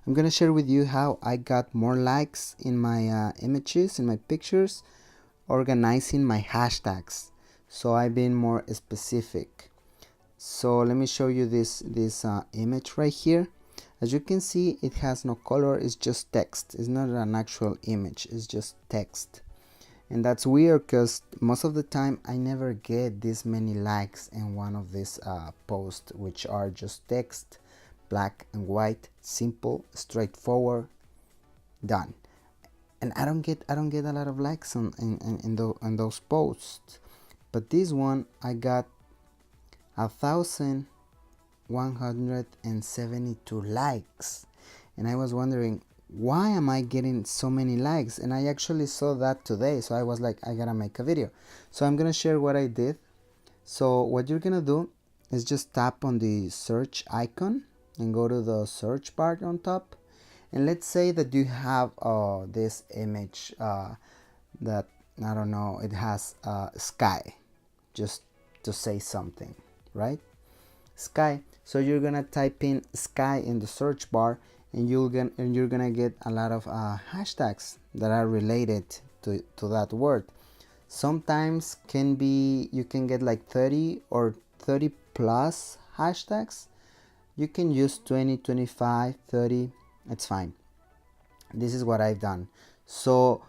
I'm gonna share with you how I got more likes in my images, in my pictures, organizing my hashtags. So I've been more specific. So let me show you this image right here. As you can see, it has no color, it's just text. It's not an actual image, it's just text. And that's weird because most of the time I never get this many likes in one of these posts, which are just text, black and white, simple, straightforward, done. And I don't get a lot of likes on those posts. But this one I got 1,172 likes, and I was wondering, why am I getting so many likes? And I actually saw that today, so I was like, I gotta make a video. So I'm gonna share what I did. So what you're gonna do is just tap on the search icon and go to the search bar on top, and let's say that you have this image that, I don't know, it has sky, just to say something, right? Sky. So you're gonna type in sky in the search bar, and you're gonna get a lot of hashtags that are related to that word. Sometimes you can get like 30 or 30 plus hashtags. You can use 20, 25, 30. It's fine. This is what I've done. So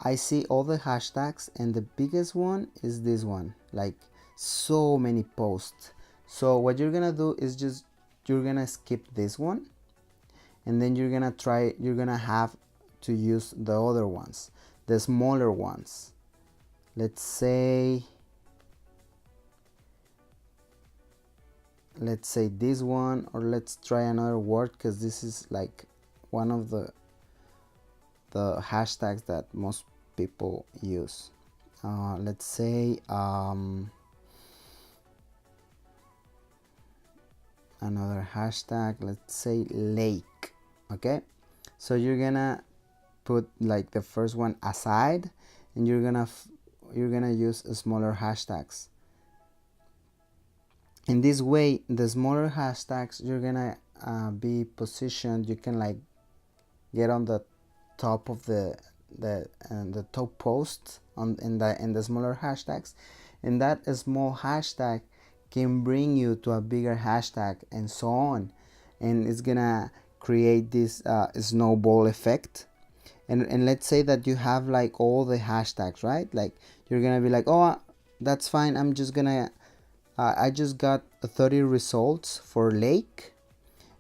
I see all the hashtags, and the biggest one is this one, like so many posts. So what you're gonna do is just you're gonna skip this one, and then you're gonna have to use the other ones, the smaller ones. Let's say this one, or let's try another word, because this is like one of the hashtags that most people use. Let's say another hashtag, let's say lake. Okay, so you're gonna put like the first one aside, and you're gonna use smaller hashtags. In this way, the smaller hashtags, you're gonna be positioned, you can like get on the top of the top post in the smaller hashtags, and that small hashtag can bring you to a bigger hashtag, and so on, and it's gonna create this snowball effect. And let's say that you have like all the hashtags, right? Like you're gonna be like, oh, that's fine, I'm just gonna I just got 30 results for lake,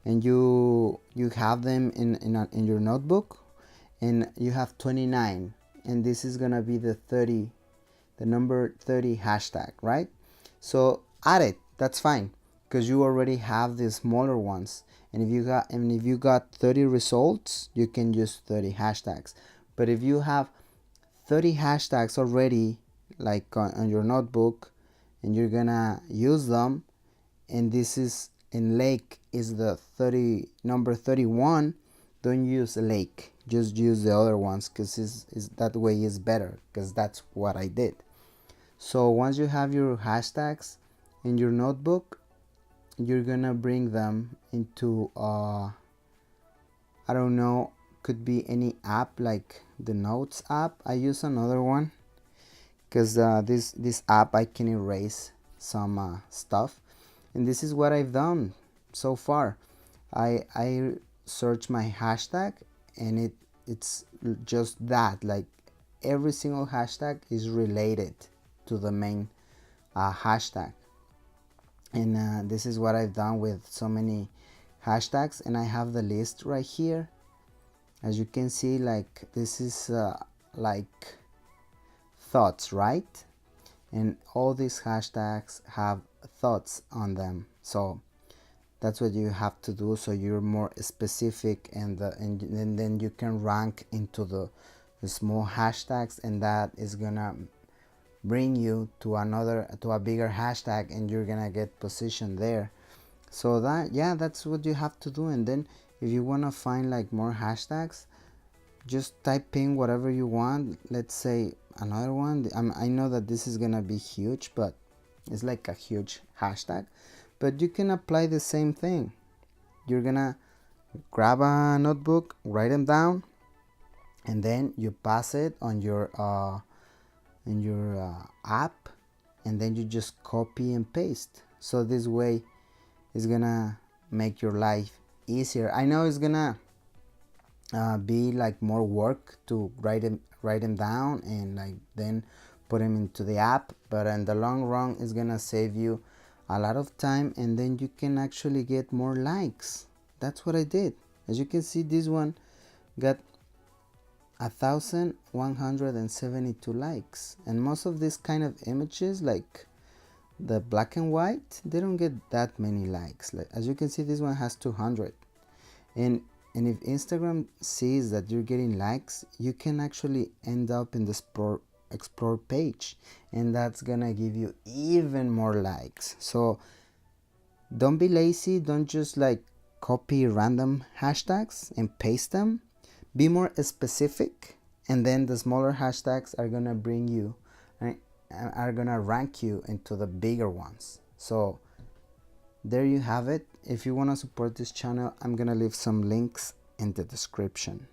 and you have them in your notebook, and you have 29, and this is gonna be the number 30 hashtag, right? So add it, that's fine, because you already have the smaller ones, and if you got 30 results, you can use 30 hashtags. But if you have 30 hashtags already, like on your notebook, and you're gonna use them, and this is in lake is the number 31, don't use lake, just use the other ones, because is that way is better, because that's what I did. So once you have your hashtags in your notebook, you're gonna bring them into I don't know, could be any app, like the notes app. I use another one because this app I can erase some stuff, and this is what I've done so far. I search my hashtag, and it's just that, like every single hashtag is related to the main hashtag, and this is what I've done with so many hashtags, and I have the list right here. As you can see, like this is like thoughts, right? And all these hashtags have thoughts on them, so that's what you have to do, so you're more specific, and then you can rank into the small hashtags, and that is gonna bring you to a bigger hashtag, and you're gonna get positioned there. So that's what you have to do. And then if you want to find like more hashtags, just type in whatever you want. Let's say another one. I know that this is gonna be huge, but it's like a huge hashtag, but you can apply the same thing. You're gonna grab a notebook, write them down, and then you pass it on your app, and then you just copy and paste. So this way it's gonna make your life easier. I know it's gonna be like more work to write them down and like then put them into the app, but in the long run it's gonna save you a lot of time, and then you can actually get more likes. That's what I did. As you can see, this one got 1,172 likes, and most of these kind of images, like the black and white, they don't get that many likes. Like, as you can see, this one has 200. and and if Instagram sees that you're getting likes, you can actually end up in the explore page, and that's gonna give you even more likes. So don't be lazy. Don't just like copy random hashtags and paste them. Be more specific, and then the smaller hashtags are gonna bring you, are gonna rank you into the bigger ones. So there you have it. If you want to support this channel, I'm gonna leave some links in the description.